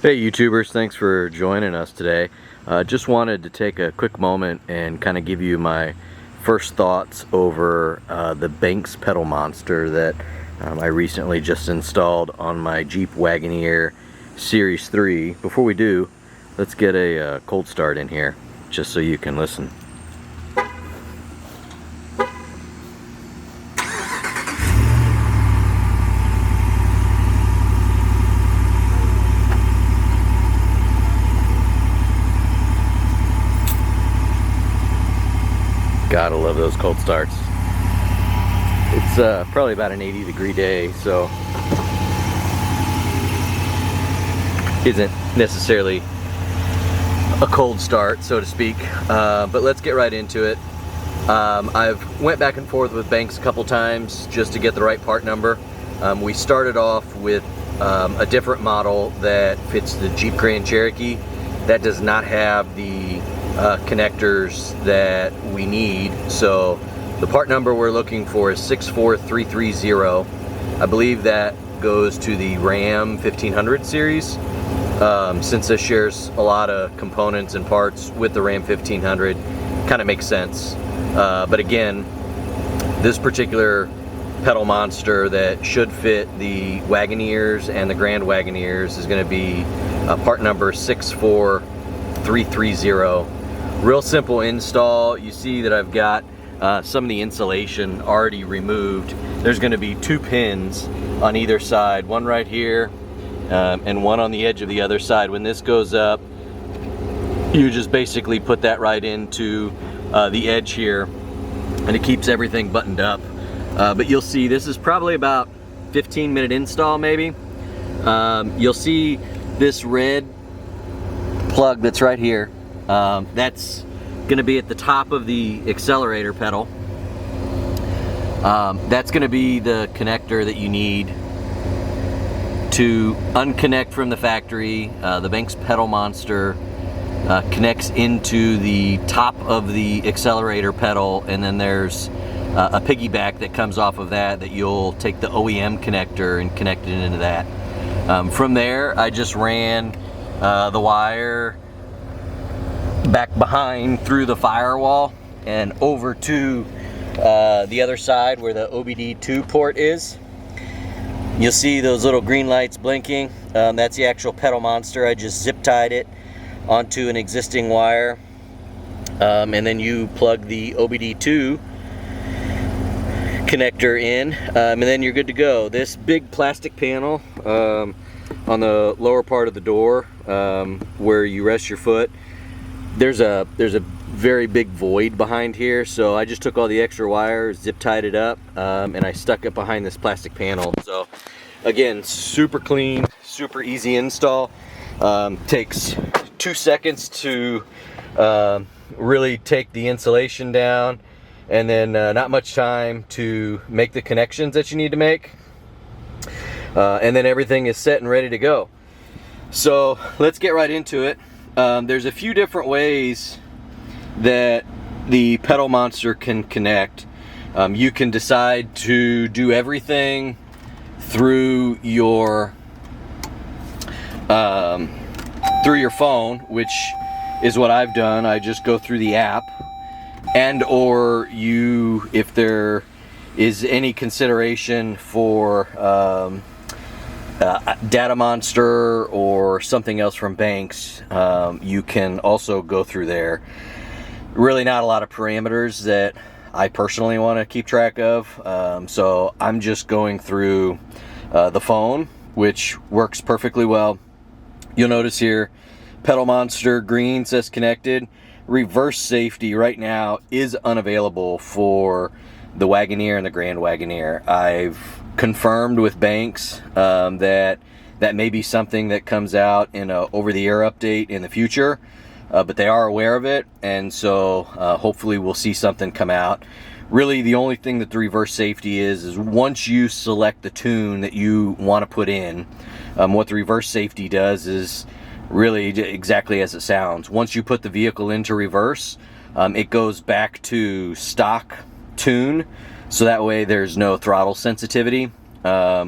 Hey YouTubers, thanks for joining us today. Just wanted to take a quick moment and kind of give you my first thoughts over the Banks PedalMonster that I recently just installed on my Jeep Wagoneer Series 3. Before we do, let's get a cold start in here just so you can listen. Gotta love those cold starts. It's probably about an 80-degree day, so isn't necessarily a cold start, so to speak. But let's get right into it. I've went back and forth with Banks a couple times just to get the right part number. We started off with a different model that fits the Jeep Grand Cherokee that does not have the connectors that we need. So the part number we're looking for is 64330. I believe that goes to the Ram 1500 series, since this shares a lot of components and parts with the Ram 1500. Kind of makes sense. But again, this particular PedalMonster that should fit the Wagoneers and the Grand Wagoneers is going to be part number 64330. Real simple install. You see that I've got some of the insulation already removed. There's going to be 2 pins on either side, one right here and one on the edge of the other side. When this goes up, you just basically put that right into the edge here, and it keeps everything buttoned up. But you'll see this is probably about 15-minute install maybe. You'll see this red plug that's right here. That's going to be at the top of the accelerator pedal. That's going to be the connector that you need to unconnect from the factory. The Banks PedalMonster connects into the top of the accelerator pedal, and then there's a piggyback that comes off of that you'll take the OEM connector and connect it into that. From there, I just ran the wire back behind through the firewall and over to the other side where the OBD2 port is. You'll see those little green lights blinking. That's the actual PedalMonster. I just zip tied it onto an existing wire, and then you plug the OBD2 connector in, and then you're good to go. This big plastic panel on the lower part of the door, where you rest your foot, there's a very big void behind here, so I just took all the extra wire, zip tied it up, and I stuck it behind this plastic panel. So again, super clean, super easy install. Takes 2 seconds to really take the insulation down, and then not much time to make the connections that you need to make, and then everything is set and ready to go. So let's get right into it. There's a few different ways that the PedalMonster can connect. You can decide to do everything through your phone, which is what I've done. I just go through the app, and or you, if there is any consideration for DataMonster or something else from Banks, you can also go through there. Really not a lot of parameters that I personally want to keep track of, so I'm just going through the phone, which works perfectly well. You'll notice here PedalMonster green says connected. Reverse safety right now is unavailable for the Wagoneer and the Grand Wagoneer. I've confirmed with Banks that may be something that comes out in a over-the-air update in the future, but they are aware of it, and so hopefully we'll see something come out. Really, the only thing that the reverse safety is once you select the tune that you want to put in, what the reverse safety does is really exactly as it sounds. Once you put the vehicle into reverse, it goes back to stock tune, so that way there's no throttle sensitivity.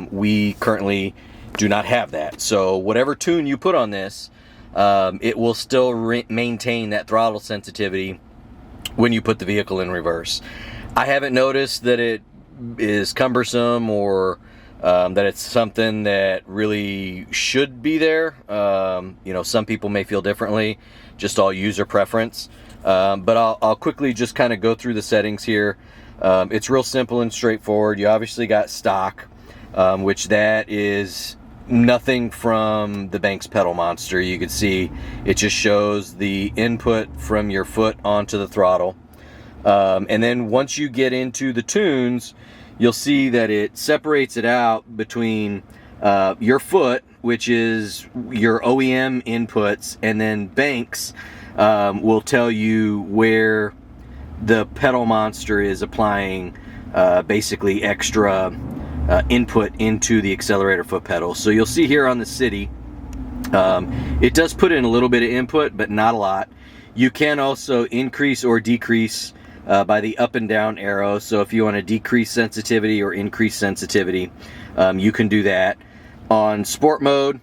We currently do not have that. So whatever tune you put on this, it will still maintain that throttle sensitivity when you put the vehicle in reverse. I haven't noticed that it is cumbersome or that it's something that really should be there. You know, some people may feel differently, just all user preference. But I'll quickly just kind of go through the settings here. It's real simple and straightforward. You obviously got stock, which that is nothing from the Banks PedalMonster. You can see it just shows the input from your foot onto the throttle. And then once you get into the tunes, you'll see that it separates it out between your foot, which is your OEM inputs, and then Banks will tell you where the PedalMonster is applying basically extra input into the accelerator foot pedal. So you'll see here on the City, it does put in a little bit of input, but not a lot. You can also increase or decrease by the up and down arrow. So if you want to decrease sensitivity or increase sensitivity, you can do that. On sport mode,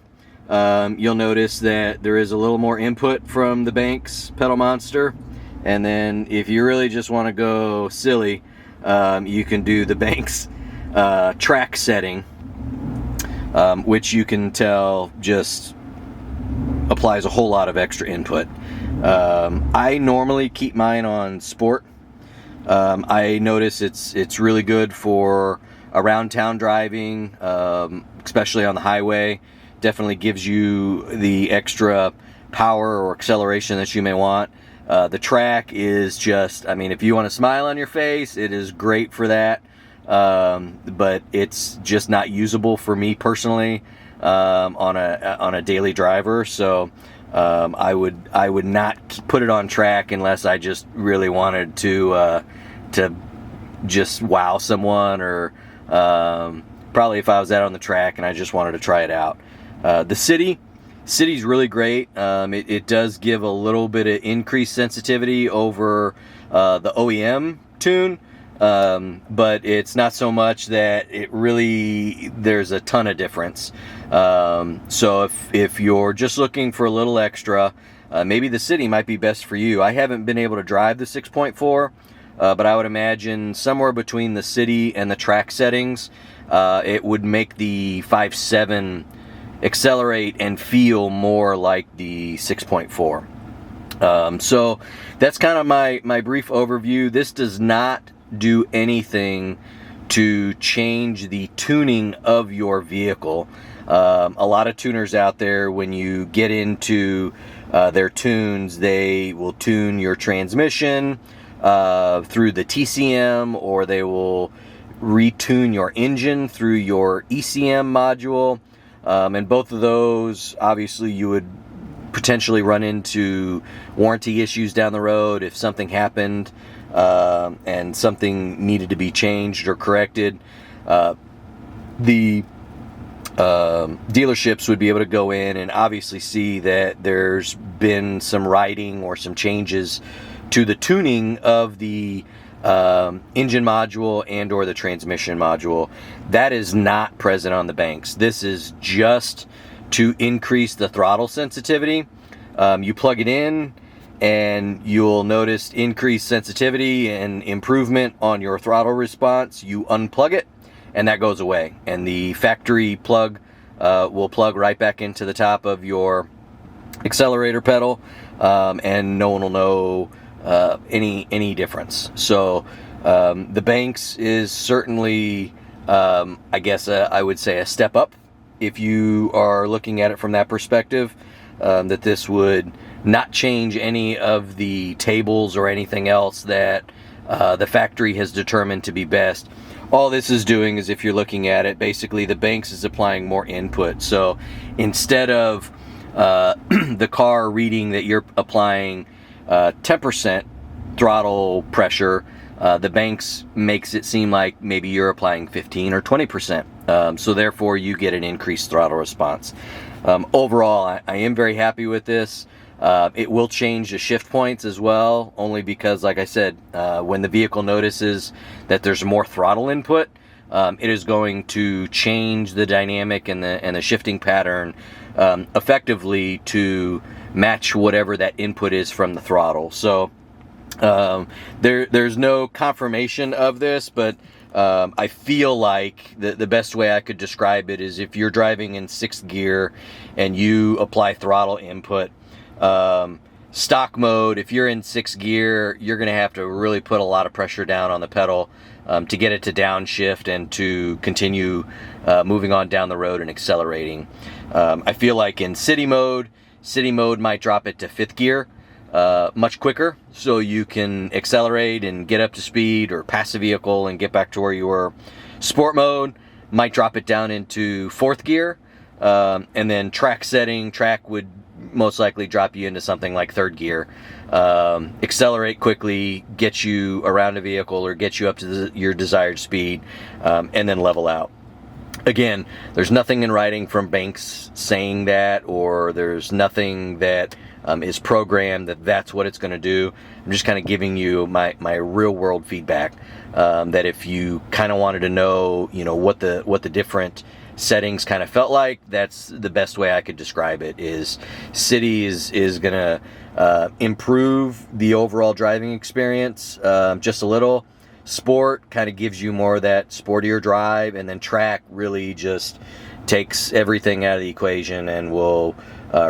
you'll notice that there is a little more input from the Banks PedalMonster. And then if you really just want to go silly, you can do the Banks track setting, which you can tell just applies a whole lot of extra input. I normally keep mine on sport. I notice it's really good for around town driving, especially on the highway. Definitely gives you the extra power or acceleration that you may want. The track is just, I mean, if you want a smile on your face, it is great for that. But it's just not usable for me personally on a daily driver. So I would not put it on track unless I just really wanted to just wow someone, or probably if I was out on the track and I just wanted to try it out. The City's really great. It does give a little bit of increased sensitivity over the OEM tune, but it's not so much that it really, there's a ton of difference. So if you're just looking for a little extra, maybe the City might be best for you. I haven't been able to drive the 6.4, but I would imagine somewhere between the City and the track settings, it would make the 5.7 accelerate and feel more like the 6.4. So that's kind of my brief overview. This does not do anything to change the tuning of your vehicle. A lot of tuners out there, when you get into their tunes, they will tune your transmission through the TCM, or they will retune your engine through your ECM module. And both of those, obviously, you would potentially run into warranty issues down the road if something happened and something needed to be changed or corrected. The dealerships would be able to go in and obviously see that there's been some writing or some changes to the tuning of the engine module and or the transmission module. That is not present on the Banks. This is just to increase the throttle sensitivity. You plug it in and you'll notice increased sensitivity and improvement on your throttle response. You unplug it and that goes away, and the factory plug will plug right back into the top of your accelerator pedal, and no one will know any difference. So the Banks is certainly, I guess, I would say a step up if you are looking at it from that perspective. That this would not change any of the tables or anything else that the factory has determined to be best. All this is doing is, if you're looking at it, basically the Banks is applying more input. So instead of the car reading that you're applying 10% throttle pressure, the Banks makes it seem like maybe you're applying 15 or 20%. So therefore you get an increased throttle response. Overall, I am very happy with this. It will change the shift points as well, only because, like I said, when the vehicle notices that there's more throttle input, it is going to change the dynamic and the shifting pattern effectively to match whatever that input is from the throttle. So there's no confirmation of this, but I feel like the best way I could describe it is if you're driving in 6th gear and you apply throttle input, stock mode, if you're in 6th gear, you're going to have to really put a lot of pressure down on the pedal to get it to downshift and to continue moving on down the road and accelerating. I feel like in city mode might drop it to 5th gear much quicker, so you can accelerate and get up to speed or pass a vehicle and get back to where you were. Sport mode might drop it down into 4th gear, and then track would most likely drop you into something like 3rd gear. Accelerate quickly, get you around a vehicle or get you up to your desired speed, and then level out. Again, there's nothing in writing from Banks saying that, or there's nothing that is programmed that's what it's going to do. I'm just kind of giving you my real world feedback, that if you kind of wanted to know, what the different settings kind of felt like, that's the best way I could describe it. Is city is going to improve the overall driving experience just a little. Sport kind of gives you more of that sportier drive, and then track really just takes everything out of the equation and will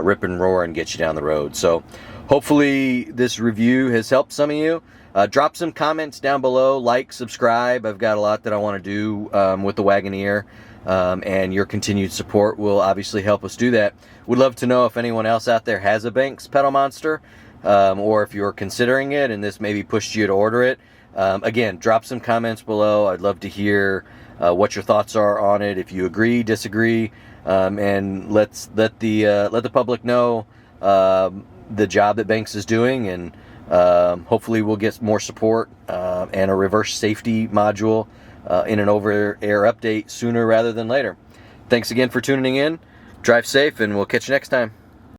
rip and roar and get you down the road. So hopefully this review has helped some of you. Drop some comments down below, like, subscribe. I've got a lot that I want to do with the Wagoneer, and your continued support will obviously help us do that. Would love to know if anyone else out there has a Banks PedalMonster, or if you're considering it and this maybe pushed you to order it. Again, drop some comments below. I'd love to hear what your thoughts are on it. If you agree, disagree, and let the public know the job that Banks is doing, and hopefully we'll get more support and a reverse safety module in an over-air update sooner rather than later. Thanks again for tuning in. Drive safe, and we'll catch you next time.